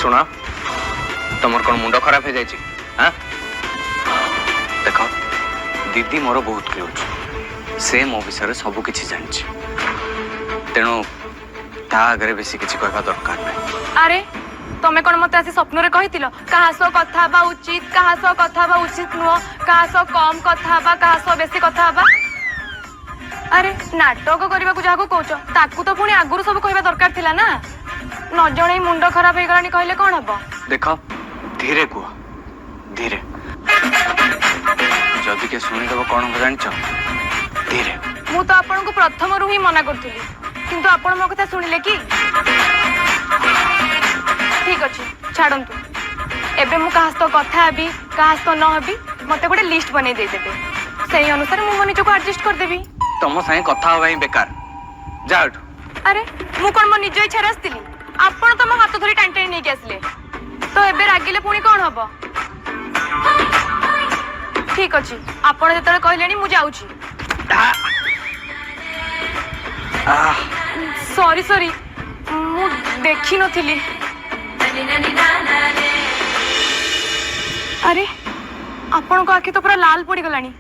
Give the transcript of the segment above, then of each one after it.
शुण तुम कौन मुंड खराब हो जाए हाँ देख दीदी मोर बहुत क्लोज से मो विषय सब किसी जानी तेणु ता आगे बेसी किसी कहवा दरकार नहीं। अरे तमें कौन मत आसी स्वप्न रे कही क्या सह कथा बा उचित क्या सह कथा बा उचित नुह क्या सह कम कथा बा क्या सह बेसी कथा बा। अरे नाटक करने को जहाँ कौच ताकू तो पुणी आगुरी सब कहवा दरकार थिला ना न जणे मुंड खराब हो गलानी कहले कौन हम। देख धीरे कह धीरे जदि के शुणीदेव कौन हम जान धीरे मु तो आपन को प्रथम रु ही मना करथि किंतु आपण मो कथा सुनिले कि ठीक अच्छे छाड़ू एबे मु कहा तो कथा हेबी कहा तो न हेबी मते गोटे लिस्ट बनै दे देबे सही अनुसार मु मनि को एडजस्ट कर देबी। तुम साई कथा होबा ही बेकार जा उठ। अरे मु कोन मो निज इच्छा रे आस्तिली आपण तो मो हाथ धरी टांटाणी नै के आसले तो एबे रागिले पुणी कोन हबो। ठीक अच्छे आपण जेतले कहलेनी मु जाउची। सॉरी सॉरी मु देखी नथिली। अरे आपण को आखि तो पूरा लाल पड़ी गलानी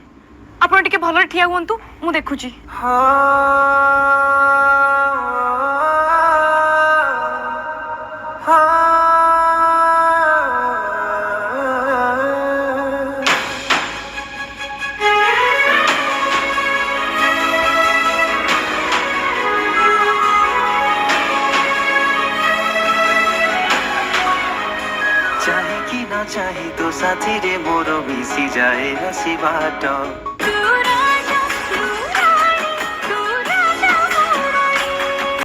आपण टिके भलो ठिया हुंतु मु देखुची। चाहे कि न चाहे तो साथी रे मोर मिसी जाए हसी बाट।